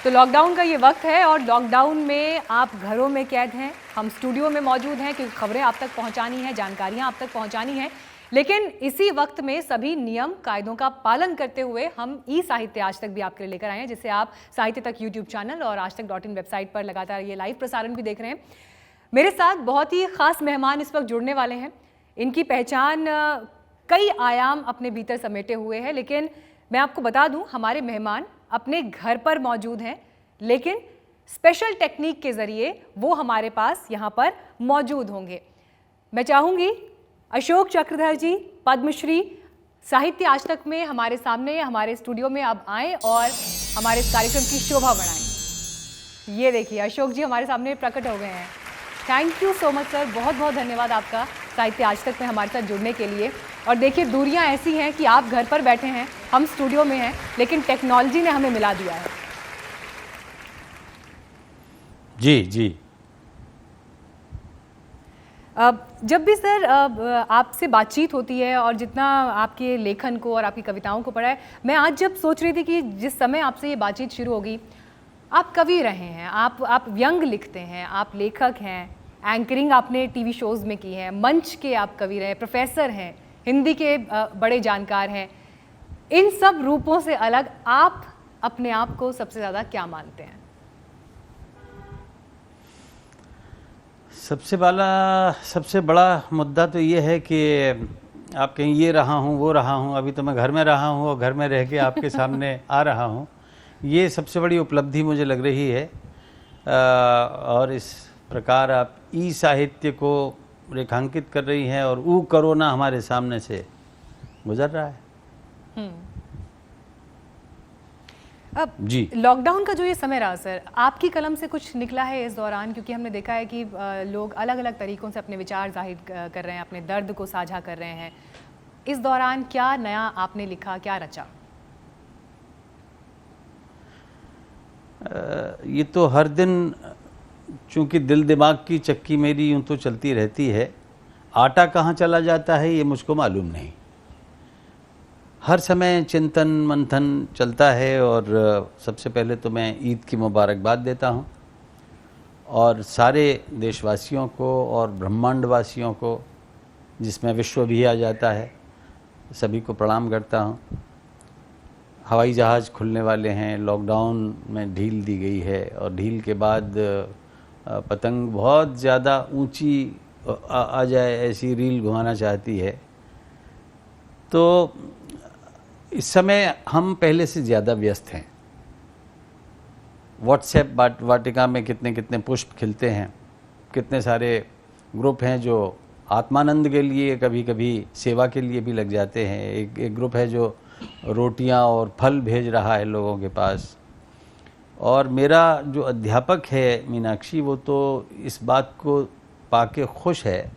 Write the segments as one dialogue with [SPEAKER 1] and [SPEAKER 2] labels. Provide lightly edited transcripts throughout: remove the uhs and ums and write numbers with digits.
[SPEAKER 1] तो लॉकडाउन का ये वक्त है और लॉकडाउन में आप घरों में कैद हैं, हम स्टूडियो में मौजूद हैं क्योंकि खबरें आप तक पहुंचानी हैं, जानकारियां आप तक पहुंचानी हैं। लेकिन इसी वक्त में सभी नियम कायदों का पालन करते हुए हम ई साहित्य आज तक भी आपके लिए लेकर आए हैं, जिसे आप साहित्य तक यूट्यूब चैनल और आज तक.in वेबसाइट पर लगातार ये लाइव प्रसारण भी देख रहे हैं। मेरे साथ बहुत ही खास मेहमान इस वक्त जुड़ने वाले हैं। इनकी पहचान कई आयाम अपने भीतर समेटे हुए हैं, लेकिन मैं आपको बता दूं, हमारे मेहमान अपने घर पर मौजूद हैं, लेकिन स्पेशल टेक्निक के जरिए वो हमारे पास यहाँ पर मौजूद होंगे। मैं चाहूँगी अशोक चक्रधर जी, पद्मश्री, साहित्य आज तक में हमारे सामने हमारे स्टूडियो में अब आएँ और हमारे इस कार्यक्रम की शोभा बढ़ाएं। ये देखिए अशोक जी हमारे सामने प्रकट हो गए हैं। Thank you so much sir, बहुत बहुत धन्यवाद आपका साहित्य आज तक में हमारे साथ जुड़ने के लिए। और देखिए दूरियां ऐसी हैं कि आप घर पर बैठे हैं, हम स्टूडियो में हैं, लेकिन टेक्नोलॉजी ने हमें मिला दिया है।
[SPEAKER 2] जी जी।
[SPEAKER 1] जब भी सर आपसे बातचीत होती है और जितना आपके लेखन को और आपकी कविताओं को पढ़ा है, मैं आज जब सोच रही थी कि जिस समय आपसे ये बातचीत शुरू होगी, आप कवि रहे हैं, आप व्यंग लिखते हैं, आप लेखक हैं, एंकरिंग आपने टीवी शोज़ में की है, मंच के आप कवि रहे, प्रोफेसर हैं, हिंदी के बड़े जानकार हैं। इन सब रूपों से अलग आप अपने आप को सबसे ज़्यादा क्या मानते हैं?
[SPEAKER 2] सबसे बड़ा मुद्दा तो ये है कि आप कहीं ये रहा हूँ वो रहा हूँ, अभी तो मैं घर में रहा हूँ और घर में रह के आपके सामने आ रहा हूँ। ये सबसे बड़ी उपलब्धि मुझे लग रही है। और इस प्रकार आप ई साहित्य को रेखांकित कर रही हैं और वो कोरोना हमारे सामने से गुजर रहा है।
[SPEAKER 1] अब जी लॉकडाउन का जो ये समय रहा सर, आपकी कलम से कुछ निकला है इस दौरान? क्योंकि हमने देखा है कि लोग अलग अलग तरीकों से अपने विचार जाहिर कर रहे हैं, अपने दर्द को साझा कर रहे हैं। इस दौरान क्या नया आपने लिखा, क्या रचा?
[SPEAKER 2] ये तो हर दिन, चूँकि दिल दिमाग की चक्की मेरी यूँ तो चलती रहती है, आटा कहाँ चला जाता है ये मुझको मालूम नहीं। हर समय चिंतन मंथन चलता है और सबसे पहले तो मैं ईद की मुबारकबाद देता हूँ और सारे देशवासियों को और ब्रह्मांडवासियों को, जिसमें विश्व भी आ जाता है, सभी को प्रणाम करता हूँ। हवाई जहाज़ खुलने वाले हैं, लॉकडाउन में ढील दी गई है और ढील के बाद पतंग बहुत ज़्यादा ऊंची आ जाए ऐसी रील घुमाना चाहती है। तो इस समय हम पहले से ज़्यादा व्यस्त हैं। व्हाट्सएप वाटिका में कितने कितने पुष्प खिलते हैं, कितने सारे ग्रुप हैं जो आत्मानंद के लिए, कभी कभी सेवा के लिए भी लग जाते हैं। एक ग्रुप है जो रोटियां और फल भेज रहा है लोगों के पास। और मेरा जो अध्यापक है मीनाक्षी, वो तो इस बात को पाके खुश है,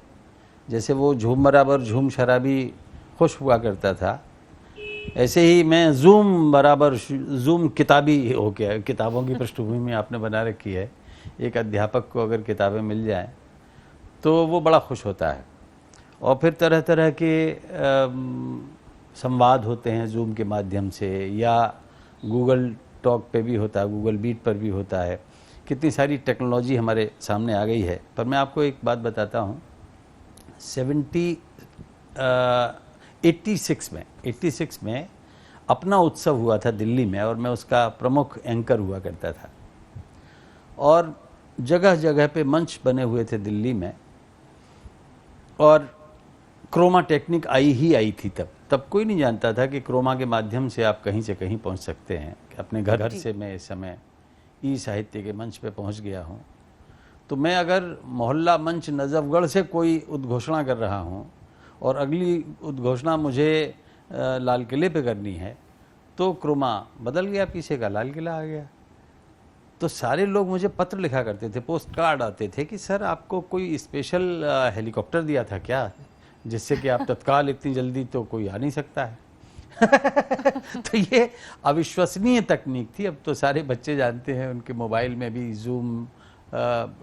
[SPEAKER 2] जैसे वो झूम बराबर झूम शराबी खुश हुआ करता था, ऐसे ही मैं जूम बराबर जूम किताबी हो गया। किताबों की पृष्ठभूमि आपने बना रखी है। एक अध्यापक को अगर किताबें मिल जाएं तो वो बड़ा खुश होता है। और फिर तरह तरह के संवाद होते हैं जूम के माध्यम से, या गूगल टॉक पे भी होता है, गूगल मीट पर भी होता है। कितनी सारी टेक्नोलॉजी हमारे सामने आ गई है। पर मैं आपको एक बात बताता हूँ, 86 में अपना उत्सव हुआ था दिल्ली में और मैं उसका प्रमुख एंकर हुआ करता था। और जगह जगह पे मंच बने हुए थे दिल्ली में, और क्रोमा टेक्निक आई थी। तब कोई नहीं जानता था कि क्रोमा के माध्यम से आप कहीं से कहीं पहुंच सकते हैं। अपने घर से मैं इस समय ई साहित्य के मंच पे पहुंच गया हूं। तो मैं अगर मोहल्ला मंच नजफगढ़ से कोई उद्घोषणा कर रहा हूं और अगली उद्घोषणा मुझे लाल किले पे करनी है, तो क्रोमा बदल गया, पीछे का लाल किला आ गया। तो सारे लोग मुझे पत्र लिखा करते थे, पोस्ट कार्ड आते थे कि सर आपको कोई स्पेशल हेलीकॉप्टर दिया था क्या, जिससे कि आप तत्काल इतनी जल्दी तो कोई आ नहीं सकता है। तो ये अविश्वसनीय तकनीक थी। अब तो सारे बच्चे जानते हैं, उनके मोबाइल में भी जूम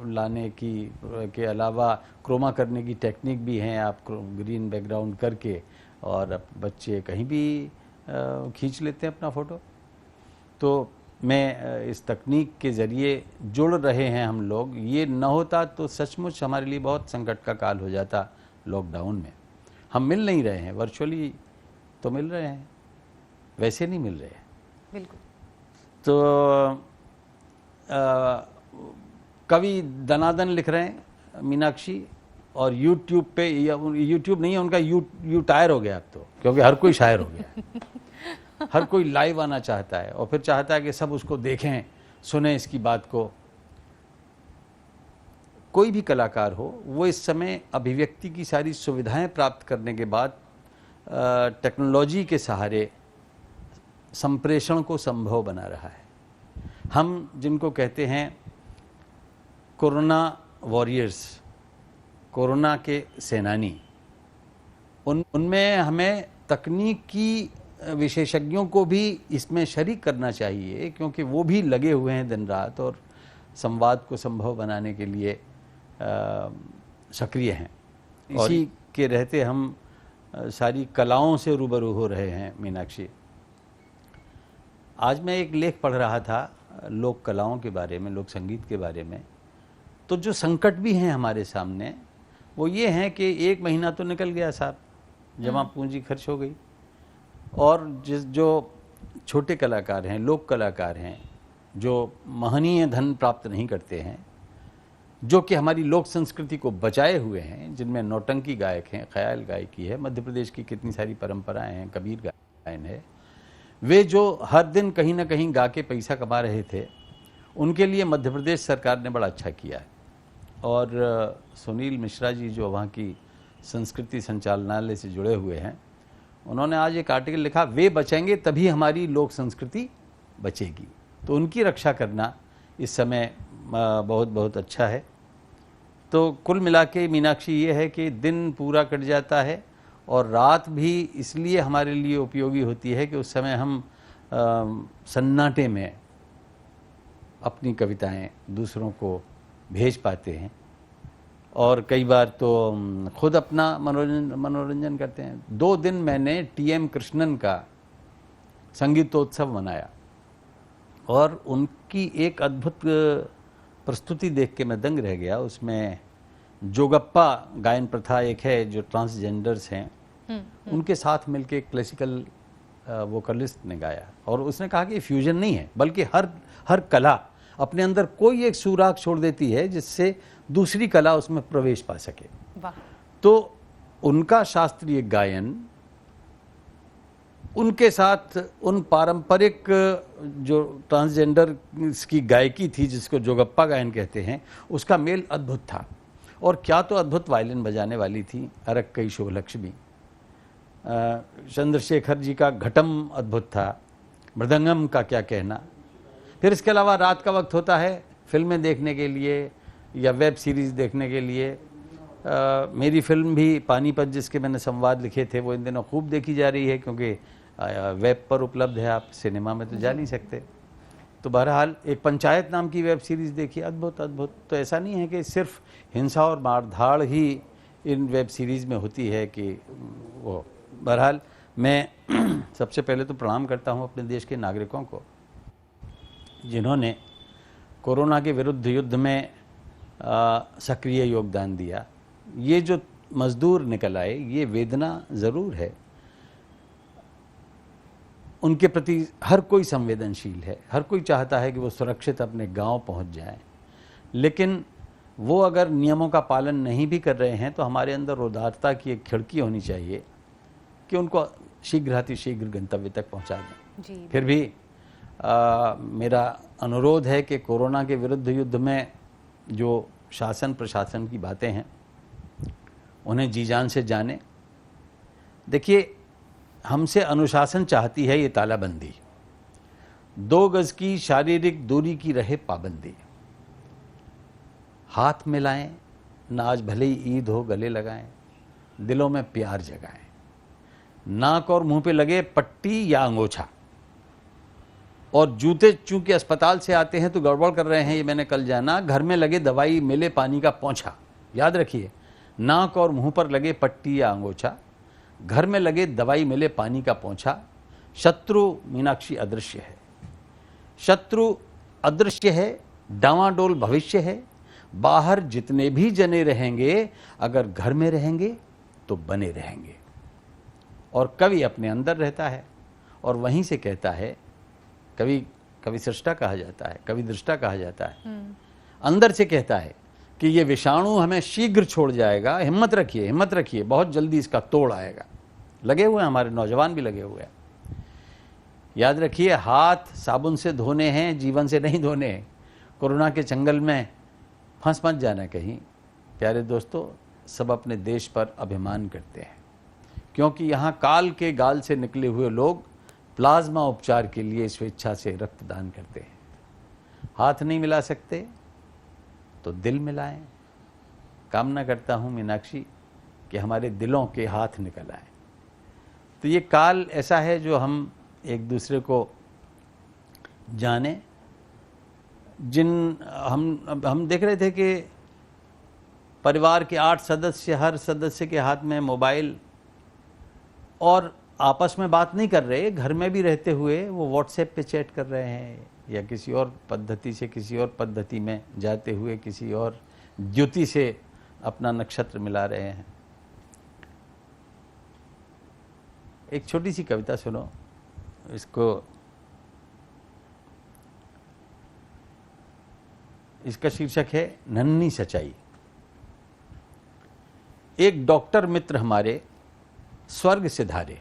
[SPEAKER 2] लाने के अलावा क्रोमा करने की टेक्निक भी हैं। आप ग्रीन बैकग्राउंड करके और अब बच्चे कहीं भी खींच लेते हैं अपना फ़ोटो। तो में इस तकनीक के ज़रिए जुड़ रहे हैं हम लोग, ये न होता तो सचमुच हमारे लिए बहुत संकट का काल हो जाता। लॉकडाउन में हम मिल नहीं रहे हैं, वर्चुअली तो मिल रहे हैं, वैसे नहीं मिल रहे हैं।
[SPEAKER 1] बिल्कुल।
[SPEAKER 2] तो कवि दनादन लिख रहे हैं मीनाक्षी, और यूट्यूब पे, यूट्यूब नहीं है उनका, यू टायर हो गया अब तो, क्योंकि हर कोई शायर हो गया। हर कोई लाइव आना चाहता है और फिर चाहता है कि सब उसको देखें, सुने इसकी बात को। कोई भी कलाकार हो, वो इस समय अभिव्यक्ति की सारी सुविधाएं प्राप्त करने के बाद टेक्नोलॉजी के सहारे संप्रेषण को संभव बना रहा है। हम जिनको कहते हैं कोरोना वॉरियर्स, कोरोना के सेनानी, उनमें हमें तकनीकी विशेषज्ञों को भी इसमें शरीक करना चाहिए, क्योंकि वो भी लगे हुए हैं दिन रात और संवाद को संभव बनाने के लिए सक्रिय हैं। इसी के रहते हम सारी कलाओं से रूबरू हो रहे हैं। मीनाक्षी, आज मैं एक लेख पढ़ रहा था लोक कलाओं के बारे में, लोक संगीत के बारे में। तो जो संकट भी हैं हमारे सामने, वो ये हैं कि 1 महीना तो निकल गया साहब, जमा पूंजी खर्च हो गई, और जो छोटे कलाकार हैं, लोक कलाकार हैं, जो महनीय धन प्राप्त नहीं करते हैं, जो कि हमारी लोक संस्कृति को बचाए हुए हैं, जिनमें नौटंकी गायक हैं, ख्याल गायकी है, मध्य प्रदेश की कितनी सारी परंपराएं हैं, कबीर गायन है, वे जो हर दिन कहीं ना कहीं गा के पैसा कमा रहे थे, उनके लिए मध्य प्रदेश सरकार ने बड़ा अच्छा किया है। और सुनील मिश्रा जी जो वहाँ की संस्कृति संचालनालय से जुड़े हुए हैं, उन्होंने आज एक आर्टिकल लिखा, वे बचेंगे तभी हमारी लोक संस्कृति बचेगी। तो उनकी रक्षा करना इस समय बहुत बहुत अच्छा है। तो कुल मिला के मीनाक्षी ये है कि दिन पूरा कट जाता है और रात भी इसलिए हमारे लिए उपयोगी होती है कि उस समय हम सन्नाटे में अपनी कविताएं दूसरों को भेज पाते हैं, और कई बार तो खुद अपना मनोरंजन करते हैं। 2 दिन मैंने टीएम कृष्णन का संगीतोत्सव मनाया और उनकी एक अद्भुत प्रस्तुति देख के मैं दंग रह गया। उसमें जोगप्पा गायन प्रथा एक है, जो ट्रांसजेंडर्स हैं, उनके साथ मिलके क्लासिकल वोकलिस्ट ने गाया, और उसने कहा कि फ्यूजन नहीं है, बल्कि हर कला अपने अंदर कोई एक सुराग छोड़ देती है जिससे दूसरी कला उसमें प्रवेश पा सके।
[SPEAKER 1] वाह।
[SPEAKER 2] तो उनका शास्त्रीय गायन, उनके साथ उन पारंपरिक जो ट्रांसजेंडर की गायकी थी, जिसको जोगप्पा गायन कहते हैं, उसका मेल अद्भुत था। और क्या तो अद्भुत वायलिन बजाने वाली थी अरक्कई शुभलक्ष्मी। चंद्रशेखर जी का घटम अद्भुत था, मृदंगम का क्या कहना। फिर इसके अलावा रात का वक्त होता है फिल्में देखने के लिए या वेब सीरीज़ देखने के लिए। मेरी फिल्म भी पानीपत, जिसके मैंने संवाद लिखे थे, वो इन दिनों खूब देखी जा रही है, क्योंकि वेब पर उपलब्ध है, आप सिनेमा में तो जा नहीं सकते। तो बहरहाल एक पंचायत नाम की वेब सीरीज़ देखी, अद्भुत अद्भुत। तो ऐसा नहीं है कि सिर्फ हिंसा और मारधाड़ ही इन वेब सीरीज़ में होती है कि वो। बहरहाल मैं सबसे पहले तो प्रणाम करता हूँ अपने देश के नागरिकों को, जिन्होंने कोरोना के विरुद्ध युद्ध में सक्रिय योगदान दिया। ये जो मजदूर निकल आए, ये वेदना ज़रूर है, उनके प्रति हर कोई संवेदनशील है, हर कोई चाहता है कि वो सुरक्षित अपने गांव पहुंच जाएं। लेकिन वो अगर नियमों का पालन नहीं भी कर रहे हैं, तो हमारे अंदर उदारता की एक खिड़की होनी चाहिए कि उनको शीघ्र गंतव्य तक पहुंचा दें। फिर भी मेरा अनुरोध है कि कोरोना के विरुद्ध युद्ध में जो शासन प्रशासन की बातें हैं, उन्हें जी जान से जाने। देखिए, हमसे अनुशासन चाहती है ये तालाबंदी, 2 गज की शारीरिक दूरी की रहे पाबंदी, हाथ मिलाएं ना, आज भले ही ईद हो, गले लगाएं, दिलों में प्यार जगाएं, नाक और मुंह पे लगे पट्टी या अंगोछा, और जूते चूंकि अस्पताल से आते हैं तो गड़बड़ कर रहे हैं, ये मैंने कल जाना, घर में लगे दवाई मिले पानी का पोंछा। याद रखिए, नाक और मुंह पर लगे पट्टी या अंगोछा, घर में लगे दवाई मिले पानी का पोंछा, शत्रु मीनाक्षी अदृश्य है। शत्रु अदृश्य है, डावाडोल भविष्य है। बाहर जितने भी जने रहेंगे, अगर घर में रहेंगे तो बने रहेंगे। और कवि अपने अंदर रहता है और वहीं से कहता है, कवि सृष्टा कहा जाता है, कवि दृष्टा कहा जाता है। अंदर से कहता है कि ये विषाणु हमें शीघ्र छोड़ जाएगा, हिम्मत रखिए, हिम्मत रखिए, बहुत जल्दी इसका तोड़ आएगा। लगे हुए हैं, हमारे नौजवान भी लगे हुए हैं। याद रखिए, हाथ साबुन से धोने हैं, जीवन से नहीं धोने हैं। कोरोना के चंगल में फंस मत जाना कहीं। प्यारे दोस्तों, सब अपने देश पर अभिमान करते हैं, क्योंकि यहाँ काल के गाल से निकले हुए लोग प्लाज्मा उपचार के लिए स्वेच्छा से रक्तदान करते हैं। हाथ नहीं मिला सकते तो दिल मिलाएं। कामना करता हूँ मीनाक्षी कि हमारे दिलों के हाथ निकल आए। तो ये काल ऐसा है जो हम एक दूसरे को जाने। हम देख रहे थे कि परिवार के 8 सदस्य, हर सदस्य के हाथ में मोबाइल, और आपस में बात नहीं कर रहे, घर में भी रहते हुए वो व्हाट्सएप पे चैट कर रहे हैं, या किसी और पद्धति से किसी और पद्धति में जाते हुए किसी और द्युति से अपना नक्षत्र मिला रहे हैं। एक छोटी सी कविता सुनो, इसका शीर्षक है नन्ही सच्चाई। एक डॉक्टर मित्र हमारे स्वर्ग से धारे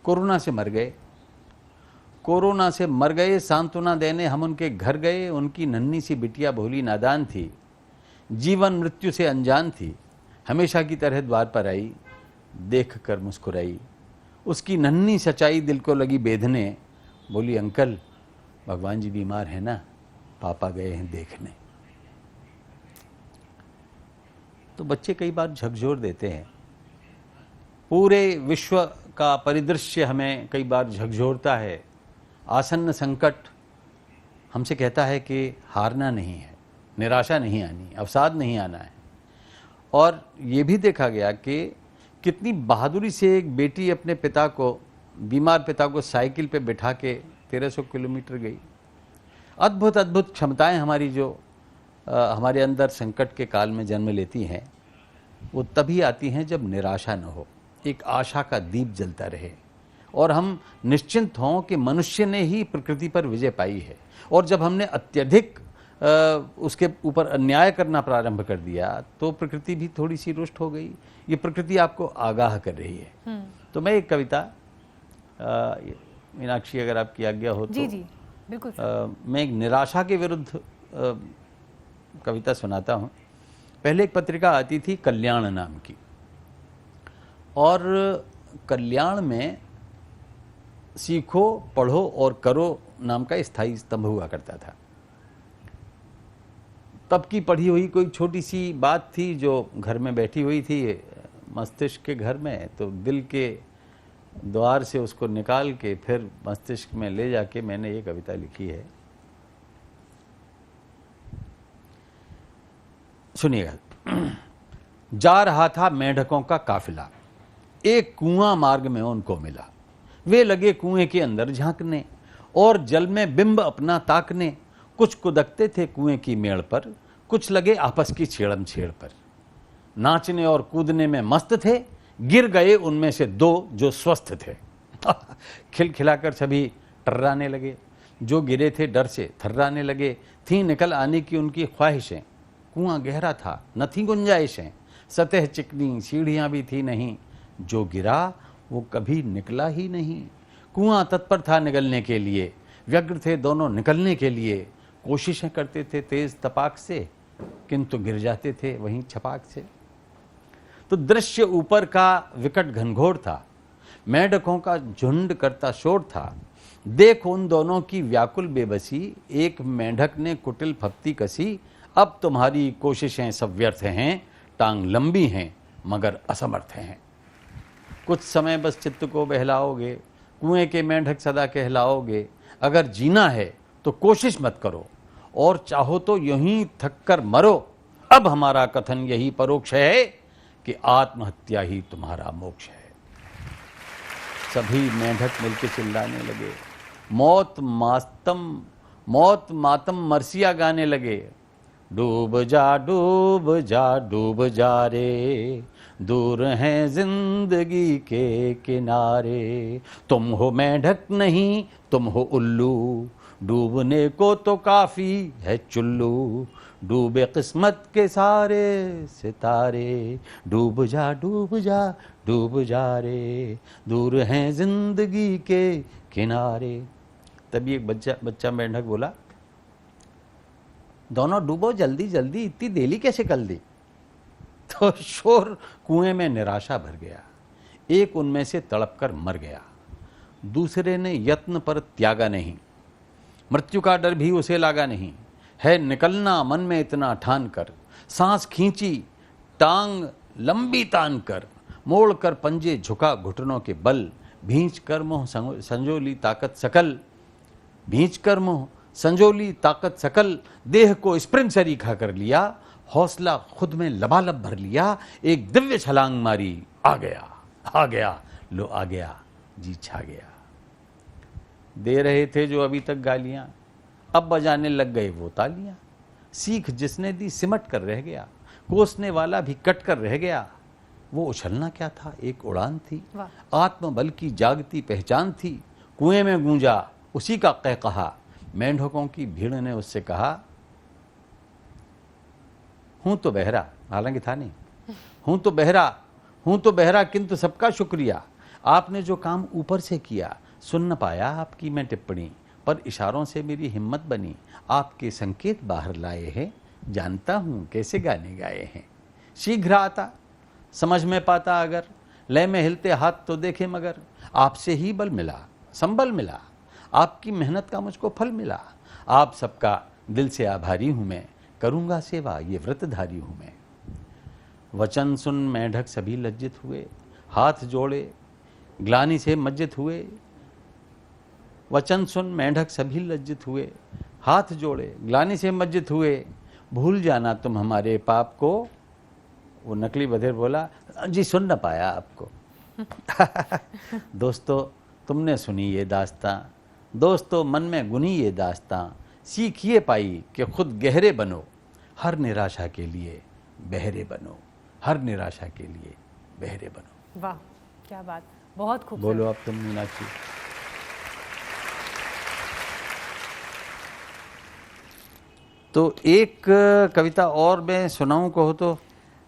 [SPEAKER 2] कोरोना से मर गए। कोरोना से मर गए, सांत्वना देने हम उनके घर गए। उनकी नन्ही सी बिटिया भोली नादान थी, जीवन मृत्यु से अनजान थी। हमेशा की तरह द्वार पर आई, देख कर मुस्कुराई। उसकी नन्ही सच्चाई दिल को लगी बेधने। बोली, अंकल भगवान जी बीमार है ना, पापा गए हैं देखने। तो बच्चे कई बार झकझोर देते हैं। पूरे विश्व का परिदृश्य हमें कई बार झकझोरता है। आसन्न संकट हमसे कहता है कि हारना नहीं है, निराशा नहीं आनी, अवसाद नहीं आना है। और ये भी देखा गया कि कितनी बहादुरी से एक बेटी अपने पिता को, बीमार पिता को साइकिल पे बिठा के 1300 किलोमीटर गई। अद्भुत अद्भुत क्षमताएं हमारी जो हमारे अंदर संकट के काल में जन्म लेती हैं, वो तभी आती हैं जब निराशा न हो, एक आशा का दीप जलता रहे और हम निश्चिंत हों कि मनुष्य ने ही प्रकृति पर विजय पाई है। और जब हमने अत्यधिक उसके ऊपर अन्याय करना प्रारंभ कर दिया तो प्रकृति भी थोड़ी सी रुष्ट हो गई। ये प्रकृति आपको आगाह कर रही है। तो मैं एक कविता, मीनाक्षी अगर आपकी आज्ञा हो तो
[SPEAKER 1] जी बिल्कुल
[SPEAKER 2] मैं एक निराशा के विरुद्ध कविता सुनाता हूँ। पहले एक पत्रिका आती थी कल्याण नाम की, और कल्याण में सीखो, पढ़ो और करो नाम का स्थायी स्तंभ हुआ करता था। तब की पढ़ी हुई कोई छोटी सी बात थी जो घर में बैठी हुई थी मस्तिष्क के घर में, तो दिल के द्वार से उसको निकाल के फिर मस्तिष्क में ले जाके मैंने ये कविता लिखी है। सुनिएगा। जा रहा था मेंढकों का काफिला, एक कुआं मार्ग में उनको मिला। वे लगे कुएं के अंदर झांकने और जल में बिंब अपना ताकने। कुछ कुदकते थे कुएं की मेड़ पर, कुछ लगे आपस की छेड़म छेड़ पर। नाचने और कूदने में मस्त थे, गिर गए उनमें से 2 जो स्वस्थ थे। खिलखिलाकर सभी टर्राने लगे, जो गिरे थे डर से थर्राने लगे। थी निकल आने की उनकी ख्वाहिशें, कुआं गहरा था न थी गुंजाइशें। सतह चिकनी सीढ़ियां भी थी नहीं, जो गिरा वो कभी निकला ही नहीं। कुआं तत्पर था निकलने के लिए, व्यग्र थे दोनों निकलने के लिए। कोशिशें करते थे तेज तपाक से, किंतु गिर जाते थे वहीं छपाक से। तो दृश्य ऊपर का विकट घनघोर था, मेंढकों का झुंड करता शोर था। देख उन दोनों की व्याकुल बेबसी, एक मेंढक ने कुटिल फप्ती कसी। अब तुम्हारी कोशिशें सब व्यर्थ हैं, टांग लंबी हैं मगर असमर्थ हैं। कुछ समय बस चित्त को बहलाओगे, कुएं के मेंढक सदा कहलाओगे। अगर जीना है तो कोशिश मत करो, और चाहो तो यूं ही थक कर मरो। अब हमारा कथन यही परोक्ष है कि आत्महत्या ही तुम्हारा मोक्ष है। सभी मेंढक मिलकर चिल्लाने लगे, मौत मातम मरसिया गाने लगे। डूब जा डूब जा डूब जा रे, दूर हैं जिंदगी के किनारे। तुम हो मेंढक नहीं तुम हो उल्लू, डूबने को तो काफी है चुल्लू। डूबे किस्मत के सारे सितारे, डूब जा डूब जा डूब जा रे, दूर हैं जिंदगी के किनारे। तभी एक बच्चा मेंढक बोला, दोनों डूबो जल्दी जल्दी, इतनी देरी कैसे कर दी? तो शोर कुएं में निराशा भर गया। एक उनमें से तड़प कर मर गया, दूसरे ने यत्न पर त्यागा नहीं, मृत्यु का डर भी उसे लागा नहीं। है निकलना मन में इतना ठान कर, सांस खींची टांग लंबी तान कर, मोड़ कर पंजे झुका घुटनों के बल, भींच कर मुंह संजोली ताकत सकल, भींच कर मुंह संजोली ताकत सकल। देह को स्प्रिंग सरीखा कर लिया, हौसला खुद में लबालब भर लिया। एक दिव्य छलांग मारी, आ गया लो आ गया, जी छा गया। दे रहे थे जो अभी तक गालियां, अब बजाने लग गए वो तालियां। सीख जिसने दी सिमट कर रह गया, कोसने वाला भी कट कर रह गया। वो उछलना क्या था, एक उड़ान थी, आत्मबल की जागती पहचान थी। कुएं में गूंजा उसी का कहकहा, मेंढकों की भीड़ ने उससे कहा, हूं तो बहरा, हालांकि था नहीं, हूं तो बहरा किंतु सबका शुक्रिया। आपने जो काम ऊपर से किया, सुन न पाया आपकी मैं टिप्पणी, पर इशारों से मेरी हिम्मत बनी। आपके संकेत बाहर लाए हैं, जानता हूं कैसे गाने गाए हैं। शीघ्र आता समझ में पाता अगर, लय में हिलते हाथ तो देखे मगर। आपसे ही बल मिला संबल मिला, आपकी मेहनत का मुझको फल मिला। आप सबका दिल से आभारी हूं मैं, करूंगा सेवा ये व्रतधारी हूं मैं। वचन सुन मेंढक सभी लज्जित हुए, हाथ जोड़े ग्लानि से मज्जित हुए। वचन सुन मेंढक सभी लज्जित हुए, हाथ जोड़े ग्लानि से मज्जित हुए। भूल जाना तुम हमारे पाप को, वो नकली बधिर बोला, जी सुन न पाया आपको। दोस्तों तुमने सुनी ये दास्तां, दोस्तों मन में गुनी ये दास्तां। सीखिए पाई कि खुद गहरे बनो, हर निराशा के लिए बहरे बनो, हर निराशा के लिए बहरे बनो।
[SPEAKER 1] वाह क्या बात, बहुत खूब।
[SPEAKER 2] बोलो अब तुम मीनाक्षी। तो एक कविता और मैं सुनाऊं कहो तो।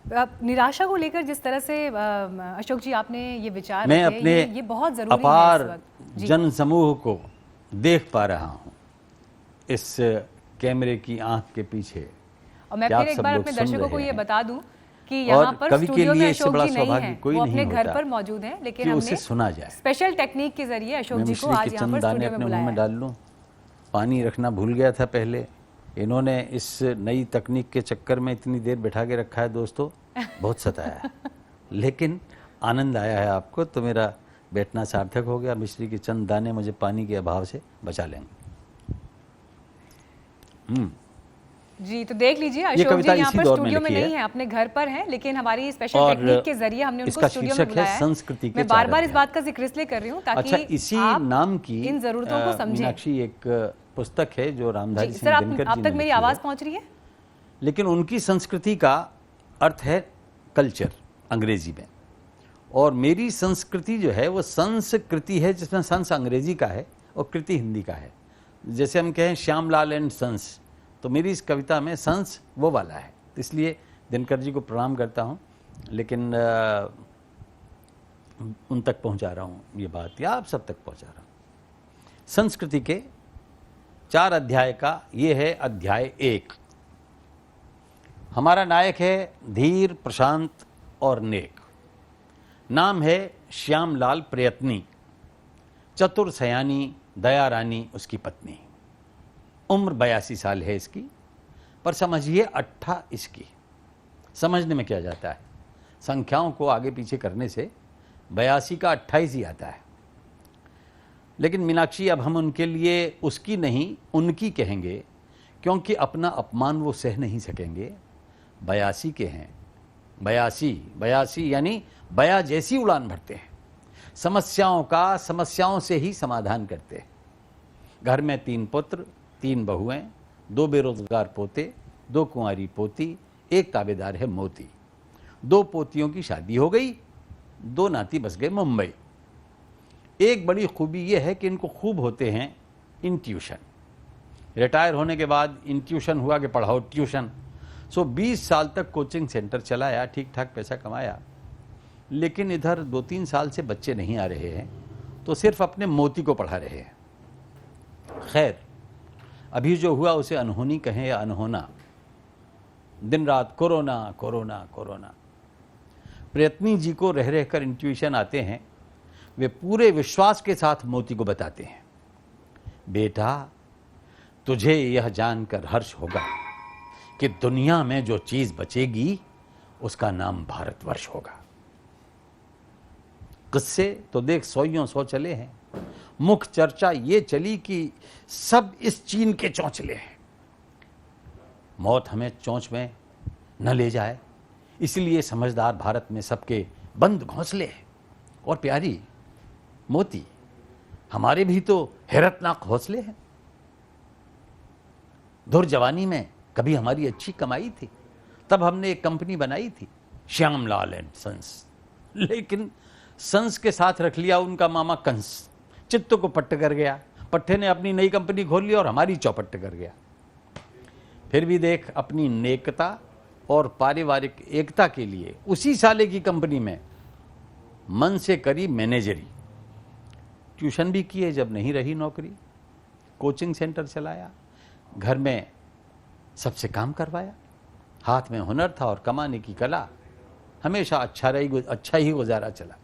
[SPEAKER 1] निराशा को लेकर जिस तरह से अशोक जी आपने ये विचार
[SPEAKER 2] मैं
[SPEAKER 1] रखे,
[SPEAKER 2] अपने
[SPEAKER 1] ये बहुत जरूरी
[SPEAKER 2] अपार
[SPEAKER 1] है इस वक्त। जी।
[SPEAKER 2] जन समूह को देख पा रहा हूं इस कैमरे की आंख के पीछे।
[SPEAKER 1] और मैं
[SPEAKER 2] क्या
[SPEAKER 1] फिर
[SPEAKER 2] आप
[SPEAKER 1] एक
[SPEAKER 2] सब
[SPEAKER 1] बार
[SPEAKER 2] लोग
[SPEAKER 1] अपने
[SPEAKER 2] सुन
[SPEAKER 1] दर्शकों को
[SPEAKER 2] रहे
[SPEAKER 1] ये
[SPEAKER 2] हैं?
[SPEAKER 1] बता दूं कि
[SPEAKER 2] और
[SPEAKER 1] यहाँ पर
[SPEAKER 2] कवि के
[SPEAKER 1] स्टूडियो में
[SPEAKER 2] लिए इससे
[SPEAKER 1] अशोक
[SPEAKER 2] बड़ा
[SPEAKER 1] जी नहीं
[SPEAKER 2] सौभाग्य
[SPEAKER 1] हैं,
[SPEAKER 2] कोई
[SPEAKER 1] वो
[SPEAKER 2] नहीं
[SPEAKER 1] अपने घर
[SPEAKER 2] होता
[SPEAKER 1] पर मौजूद हैं, लेकिन
[SPEAKER 2] कि उसे
[SPEAKER 1] हमने
[SPEAKER 2] सुना जाए।
[SPEAKER 1] स्पेशल टेक्निक के जरिए अशोक
[SPEAKER 2] मैं
[SPEAKER 1] जी को
[SPEAKER 2] मिश्री
[SPEAKER 1] आज
[SPEAKER 2] के
[SPEAKER 1] यहाँ
[SPEAKER 2] चंद
[SPEAKER 1] पर
[SPEAKER 2] दाने
[SPEAKER 1] स्टूडियो में
[SPEAKER 2] अपने मुंह
[SPEAKER 1] बुलाया
[SPEAKER 2] में
[SPEAKER 1] है।
[SPEAKER 2] डाल लूं, पानी रखना भूल गया था पहले। इन्होंने इस नई तकनीक के चक्कर में इतनी देर बैठा के रखा है दोस्तों, बहुत सताया है। लेकिन आनंद आया है आपको तो मेरा बैठना सार्थक हो गया। मिश्री के चंद दाने मुझे पानी के अभाव से बचा लेंगे।
[SPEAKER 1] जी तो देख लीजिए
[SPEAKER 2] ये
[SPEAKER 1] अशोक जी
[SPEAKER 2] कविता
[SPEAKER 1] यहाँ
[SPEAKER 2] इसी
[SPEAKER 1] पर
[SPEAKER 2] दौर में
[SPEAKER 1] स्टूडियो में
[SPEAKER 2] लिखी
[SPEAKER 1] नहीं
[SPEAKER 2] है।
[SPEAKER 1] है, अपने घर पर हैं, लेकिन हमारी स्पेशल
[SPEAKER 2] और
[SPEAKER 1] टेक्निक के जरिए हमने उनको
[SPEAKER 2] इसका
[SPEAKER 1] स्टूडियो में
[SPEAKER 2] शीर्षक है
[SPEAKER 1] बुलाया है।
[SPEAKER 2] संस्कृति के
[SPEAKER 1] मैं
[SPEAKER 2] चार
[SPEAKER 1] बार बार इस
[SPEAKER 2] अध्याय।
[SPEAKER 1] बात का जिक्र इसलिए कर रही हूँ ताकि
[SPEAKER 2] अच्छा, इसी
[SPEAKER 1] आप
[SPEAKER 2] नाम की
[SPEAKER 1] इन जरूरतों को समझें।
[SPEAKER 2] मीनाक्षी एक पुस्तक है जो रामधारी
[SPEAKER 1] जी, सर
[SPEAKER 2] सिंह दिनकर
[SPEAKER 1] आप
[SPEAKER 2] जी
[SPEAKER 1] तक
[SPEAKER 2] ने
[SPEAKER 1] मेरी
[SPEAKER 2] लिखी
[SPEAKER 1] आवाज
[SPEAKER 2] है।
[SPEAKER 1] पहुंच रही है?
[SPEAKER 2] लेकिन उनकी संस्कृति का अर्थ है कल्चर अंग्रेजी में, और मेरी संस्कृति जो है वो संस्कृति है जिसमें संस अंग्रेजी का है और कृति हिंदी का है। जैसे हम कहें श्यामलाल एंड संस, तो मेरी इस कविता में संस वो वाला है। इसलिए दिनकर जी को प्रणाम करता हूँ, लेकिन उन तक पहुँचा रहा हूँ ये बात, या आप सब तक पहुँचा रहा हूँ। संस्कृति के 4 अध्याय का ये है अध्याय 1। हमारा नायक है धीर, प्रशांत और नेक। नाम है श्यामलाल प्रयत्नी, चतुर सयानी दया रानी उसकी पत्नी। उम्र 82 साल है इसकी, पर समझिए 8 इसकी। समझने में क्या जाता है, संख्याओं को आगे पीछे करने से 82 का 28 ही आता है। लेकिन मीनाक्षी अब हम उनके लिए उसकी नहीं उनकी कहेंगे, क्योंकि अपना अपमान वो सह नहीं सकेंगे। 82 के हैं, 82 यानी बया जैसी उड़ान भरते हैं, समस्याओं का समस्याओं से ही समाधान करते हैं। घर में 3 पुत्र, 3 बहुएं, 2 बेरोजगार पोते, 2 कुंवारी पोती, 1 ताबेदार है मोती। 2 पोतियों की शादी हो गई, 2 नाती बस गए मुंबई। एक बड़ी खूबी यह है कि इनको खूब होते हैं इंट्यूशन। रिटायर होने के बाद इंट्यूशन हुआ कि पढ़ाओ ट्यूशन। 20 साल तक कोचिंग सेंटर चलाया, ठीक ठाक पैसा कमाया, लेकिन इधर 2-3 साल से बच्चे नहीं आ रहे हैं, तो सिर्फ अपने मोती को पढ़ा रहे हैं। खैर, अभी जो हुआ उसे अनहोनी कहें या अनहोना, दिन रात कोरोना कोरोना कोरोना। प्रयत्नी जी को रह रहकर इंट्यूशन आते हैं। वे पूरे विश्वास के साथ मोती को बताते हैं, बेटा तुझे यह जानकर हर्ष होगा कि दुनिया में जो चीज बचेगी उसका नाम भारतवर्ष होगा। किस्से तो देख 100 चले हैं। मुख्य चर्चा ये चली कि सब इस चीन के चौंचले हैं, मौत हमें चोंच में न ले जाए, इसलिए समझदार भारत में सबके बंद घोंसले हैं। और प्यारी मोती, हमारे भी तो हैरतनाक हौसले हैं। धुर जवानी में कभी हमारी अच्छी कमाई थी, तब हमने एक कंपनी बनाई थी, श्यामलाल एंड सन्स। लेकिन सन्स के साथ रख लिया उनका मामा कंस। चित्त को पट्ट कर गया, पट्टे ने अपनी नई कंपनी खोल ली और हमारी चौपट कर गया। फिर भी देख, अपनी नेकता और पारिवारिक एकता के लिए उसी साले की कंपनी में मन से करी मैनेजरी। ट्यूशन भी किए जब नहीं रही नौकरी, कोचिंग सेंटर चलाया, घर में सबसे काम करवाया, हाथ में हुनर था और कमाने की कला, हमेशा अच्छा ही गुजारा चला।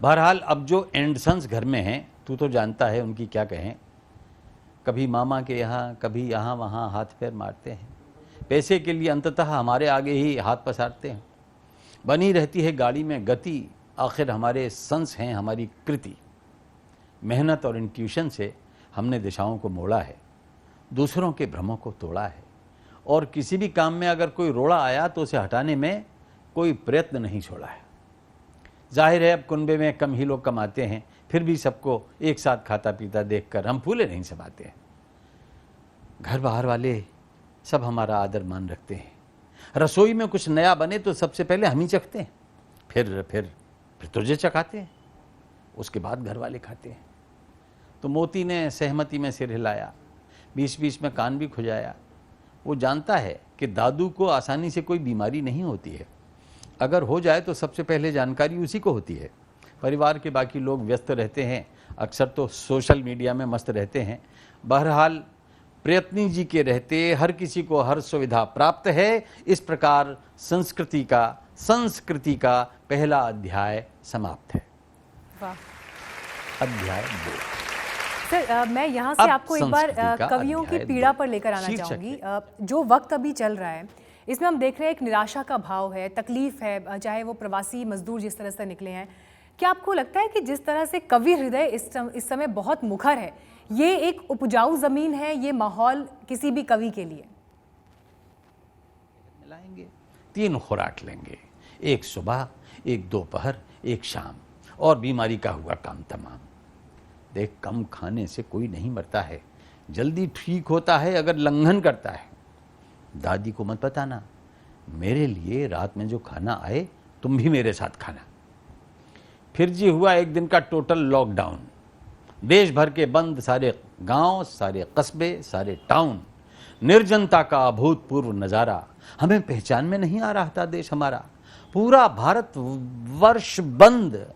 [SPEAKER 2] बहरहाल अब जो एंडसन्स घर में हैं, तू तो जानता है उनकी क्या कहें। कभी मामा के यहाँ, कभी यहाँ वहाँ हाथ पैर मारते हैं, पैसे के लिए अंततः हमारे आगे ही हाथ पसारते हैं। बनी रहती है गाड़ी में गति, आखिर हमारे सन्स हैं हमारी कृति। मेहनत और इंट्यूशन से हमने दिशाओं को मोड़ा है, दूसरों के भ्रमों को तोड़ा है, और किसी भी काम में अगर कोई रोड़ा आया तो उसे हटाने में कोई प्रयत्न नहीं छोड़ा है। जाहिर है अब कुनबे में कम ही लोग कमाते हैं, फिर भी सबको एक साथ खाता पीता देखकर हम फूले नहीं समाते हैं। घर बाहर वाले सब हमारा आदर मान रखते हैं। रसोई में कुछ नया बने तो सबसे पहले हम ही चखते हैं, फिर तुझे चखाते हैं, उसके बाद घर वाले खाते हैं। तो मोती ने सहमति में सिर हिलाया, बीच बीच में कान भी खुजाया। वो जानता है कि दादू को आसानी से कोई बीमारी नहीं होती है, अगर हो जाए तो सबसे पहले जानकारी उसी को होती है। परिवार के बाकी लोग व्यस्त रहते हैं, अक्सर तो सोशल मीडिया में मस्त रहते हैं। बहरहाल प्रयत्नी जी के रहते हर किसी को हर सुविधा प्राप्त है। इस प्रकार संस्कृति का पहला अध्याय समाप्त है।
[SPEAKER 1] वाह।
[SPEAKER 2] अध्याय 2।
[SPEAKER 1] सर, मैं यहाँ से आपको एक बार
[SPEAKER 2] संस्कृति का
[SPEAKER 1] कवियों की
[SPEAKER 2] अध्याय
[SPEAKER 1] पीड़ा
[SPEAKER 2] 2
[SPEAKER 1] पर लेकर आना
[SPEAKER 2] शीर्षक
[SPEAKER 1] चाहूँगी। जो वक्त अभी चल रहा है, इसमें हम देख रहे हैं एक निराशा का भाव है, तकलीफ है, चाहे वो प्रवासी मजदूर जिस तरह से निकले हैं। क्या आपको लगता है कि जिस तरह से कवि हृदय इस समय बहुत मुखर है, ये एक उपजाऊ जमीन है, ये माहौल किसी भी कवि के लिए?
[SPEAKER 2] मिलाएंगे, 3 खुराक लेंगे, एक सुबह, एक दोपहर, एक शाम, और बीमारी का हुआ काम तमाम। देख, कम खाने से कोई नहीं मरता है, जल्दी ठीक होता है अगर लंघन करता है। दादी को मत बताना, मेरे लिए रात में जो खाना आए तुम भी मेरे साथ खाना। फिर जी हुआ एक दिन का टोटल लॉकडाउन, देश भर के बंद, सारे गांव, सारे कस्बे, सारे टाउन, निर्जनता का अभूतपूर्व नजारा। हमें पहचान में नहीं आ रहा था देश हमारा, पूरा भारत वर्ष बंद।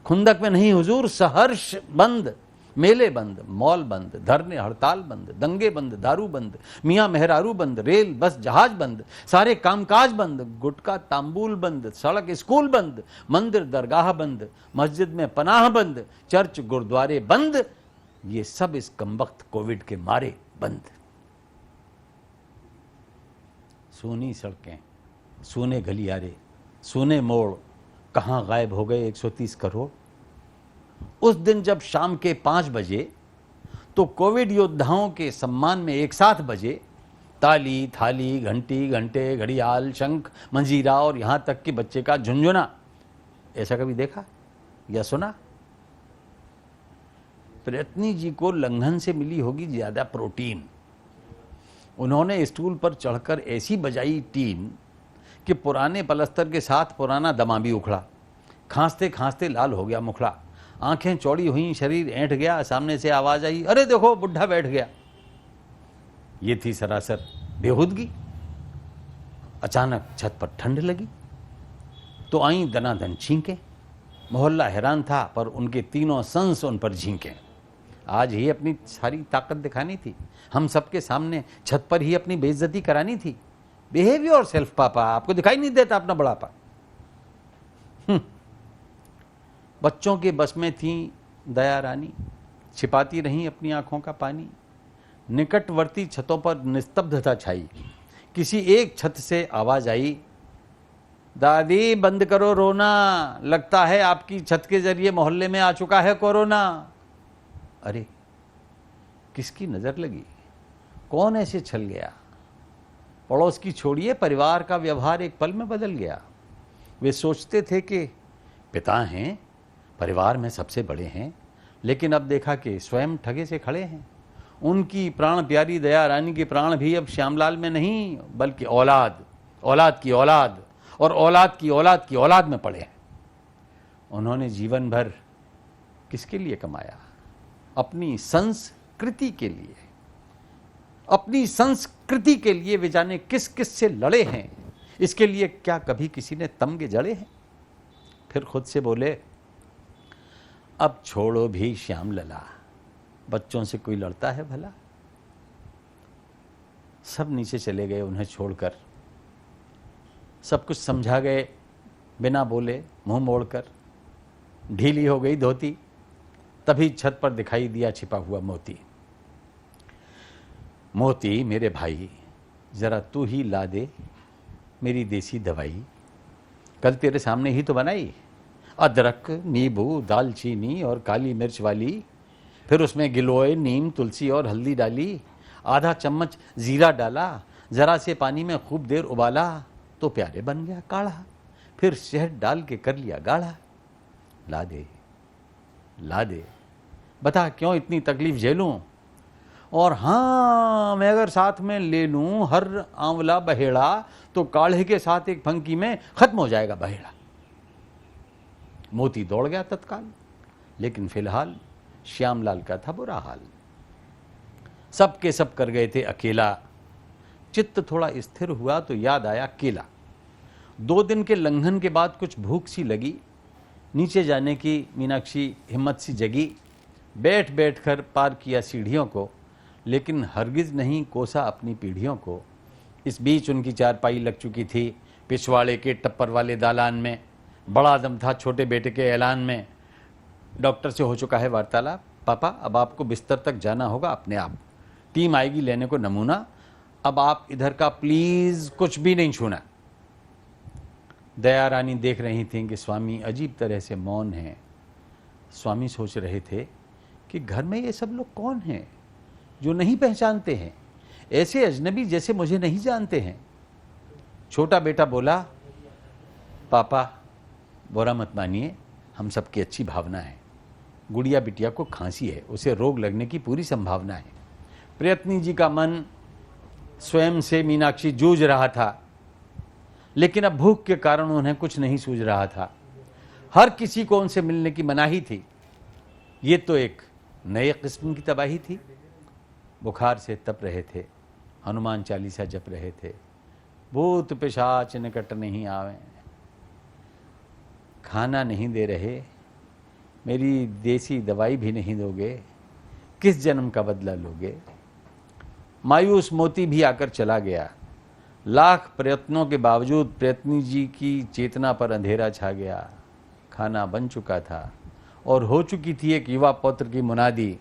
[SPEAKER 2] खुंदक में नहीं हुजूर, सहर्ष बंद, मेले बंद, मॉल बंद, धरने हड़ताल बंद, दंगे बंद, दारू बंद, मियाँ मेहरारू बंद, रेल बस जहाज बंद, सारे कामकाज बंद, गुटका तांबूल बंद, सड़क स्कूल बंद, मंदिर दरगाह बंद, मस्जिद में पनाह बंद, चर्च गुरुद्वारे बंद। ये सब इस कमबख्त कोविड के मारे बंद। सूनी सड़कें, सूने गलियारे, सूने मोड़, कहाँ गायब हो गए 130 करोड़। उस दिन जब शाम के 5 बजे तो कोविड योद्धाओं के सम्मान में एक साथ बजे ताली, थाली, घंटी, घंटे, घड़ियाल, शंख, मंजीरा और यहां तक कि बच्चे का झुंझुना। ऐसा कभी देखा या सुना? प्रयत्नी जी को लंघन से मिली होगी ज्यादा प्रोटीन। उन्होंने स्टूल पर चढ़कर ऐसी बजाई टीन कि पुराने पलस्तर के साथ पुराना दमा भी उखड़ा। खांसते खांसते लाल हो गया मुखड़ा, आंखें चौड़ी हुई, शरीर ऐंठ गया। सामने से आवाज आई, अरे देखो बुढ़ा बैठ गया। ये थी सरासर बेहूदगी। अचानक छत पर ठंड लगी तो आई दनादन छींके। मोहल्ला हैरान था, पर उनके तीनों संस उन पर झींके। आज ही अपनी सारी ताकत दिखानी थी, हम सबके सामने छत पर ही अपनी बेइज्जती करानी थी। बिहेव योरसेल्फ पापा, आपको दिखाई नहीं देता अपना बड़ापा। बच्चों के बस में थी दया रानी, छिपाती रहीं अपनी आंखों का पानी। निकटवर्ती छतों पर निस्तब्धता छाई। किसी एक छत से आवाज आई, दादी बंद करो रोना, लगता है आपकी छत के जरिए मोहल्ले में आ चुका है कोरोना। अरे किसकी नजर लगी, कौन ऐसे छल गया? पड़ोस की छोड़िए, परिवार का व्यवहार एक पल में बदल गया। वे सोचते थे कि पिता हैं, परिवार में सबसे बड़े हैं, लेकिन अब देखा कि स्वयं ठगे से खड़े हैं। उनकी प्राण प्यारी दया रानी के प्राण भी अब श्यामलाल में नहीं, बल्कि औलाद, औलाद की औलाद और औलाद की औलाद की औलाद में पड़े हैं। उन्होंने जीवन भर किसके लिए कमाया? अपनी संस्कृति के लिए। अपनी संस्कृति के लिए वे जाने किस किस से लड़े हैं। इसके लिए क्या कभी किसी ने तमगे जड़े हैं? फिर खुद से बोले, अब छोड़ो भी श्याम लला, बच्चों से कोई लड़ता है भला? सब नीचे चले गए उन्हें छोड़कर। सब कुछ समझा गए बिना बोले, मुंह मोड़कर। ढीली हो गई धोती, तभी छत पर दिखाई दिया छिपा हुआ मोती। मोती मेरे भाई, जरा तू ही ला दे मेरी देसी दवाई। कल तेरे सामने ही तो बनाई, अदरक, नींबू, दालचीनी और काली मिर्च वाली। फिर उसमें गिलोय, नीम, तुलसी और हल्दी डाली। आधा चम्मच जीरा डाला, जरा से पानी में खूब देर उबाला तो प्यारे बन गया काढ़ा। फिर शहद डाल के कर लिया गाढ़ा। ला दे, ला दे, बता क्यों इतनी तकलीफ झेलूं? और हाँ, मैं अगर साथ में ले लूं हर आंवला बहेड़ा तो काढ़े के साथ एक फंकी में खत्म हो जाएगा बहेड़ा। मोती दौड़ गया तत्काल, लेकिन फिलहाल श्यामलाल का था बुरा हाल। सब के सब कर गए थे अकेला। चित्त थोड़ा स्थिर हुआ तो याद आया केला। 2 दिन के लंघन के बाद कुछ भूख सी लगी। नीचे जाने की मीनाक्षी हिम्मत सी जगी। बैठ बैठ कर पार किया सीढ़ियों को, लेकिन हरगिज नहीं कोसा अपनी पीढ़ियों को। इस बीच उनकी चारपाई लग चुकी थी पिछवाड़े के टप्पर वाले दालान में। बड़ा दम था छोटे बेटे के ऐलान में। डॉक्टर से हो चुका है वार्तालाप। पापा, अब आपको बिस्तर तक जाना होगा अपने आप। टीम आएगी लेने को नमूना। अब आप इधर का प्लीज कुछ भी नहीं छूना। दया रानी देख रही थीं कि स्वामी अजीब तरह से मौन हैं। स्वामी सोच रहे थे कि घर में ये सब लोग कौन हैं जो नहीं पहचानते हैं, ऐसे अजनबी जैसे मुझे नहीं जानते हैं। छोटा बेटा बोला, पापा बुरा मत मानिए, हम सबकी अच्छी भावना है। गुड़िया बिटिया को खांसी है, उसे रोग लगने की पूरी संभावना है। प्रयत्नी जी का मन स्वयं से मीनाक्षी जूझ रहा था, लेकिन अब भूख के कारण उन्हें कुछ नहीं सूझ रहा था। हर किसी को उनसे मिलने की मनाही थी। ये तो एक नए किस्म की तबाही थी। बुखार से तप रहे थे, हनुमान चालीसा जप रहे थे। भूत पिशाच निकट नहीं आवे, खाना नहीं दे रहे, मेरी देसी दवाई भी नहीं दोगे, किस जन्म का बदला लोगे। मायूस मोती भी आकर चला गया। लाख प्रयत्नों के बावजूद प्रयत्नी जी की चेतना पर अंधेरा छा गया। खाना बन चुका था और हो चुकी थी एक युवा पौत्र की मुनादी,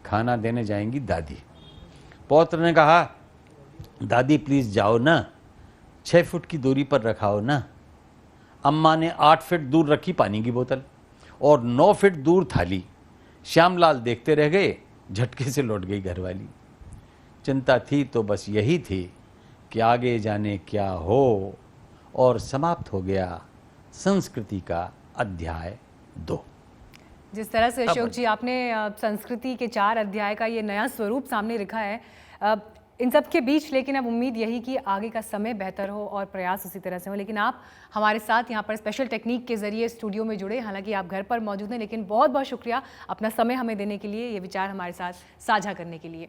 [SPEAKER 2] खाना देने जाएंगी दादी। पौत्र ने कहा, दादी प्लीज जाओ ना, 6 फुट की दूरी पर रखाओ ना। अम्मा ने 8 फीट दूर रखी पानी की बोतल और 9 फीट दूर थाली। श्यामलाल देखते रह गए, झटके से लौट गई घरवाली। चिंता थी तो बस यही थी कि आगे जाने क्या हो, और समाप्त हो गया संस्कृति का अध्याय 2।
[SPEAKER 1] जिस तरह से अशोक जी आपने संस्कृति के 4 अध्याय का ये नया स्वरूप सामने रखा है, इन सब के बीच लेकिन अब उम्मीद यही कि आगे का समय बेहतर हो और प्रयास उसी तरह से हो। लेकिन आप हमारे साथ यहाँ पर स्पेशल टेक्निक के जरिए स्टूडियो में जुड़े, हालांकि आप घर पर मौजूद हैं, लेकिन बहुत बहुत शुक्रिया अपना समय हमें देने के लिए, ये विचार हमारे साथ साझा करने के लिए।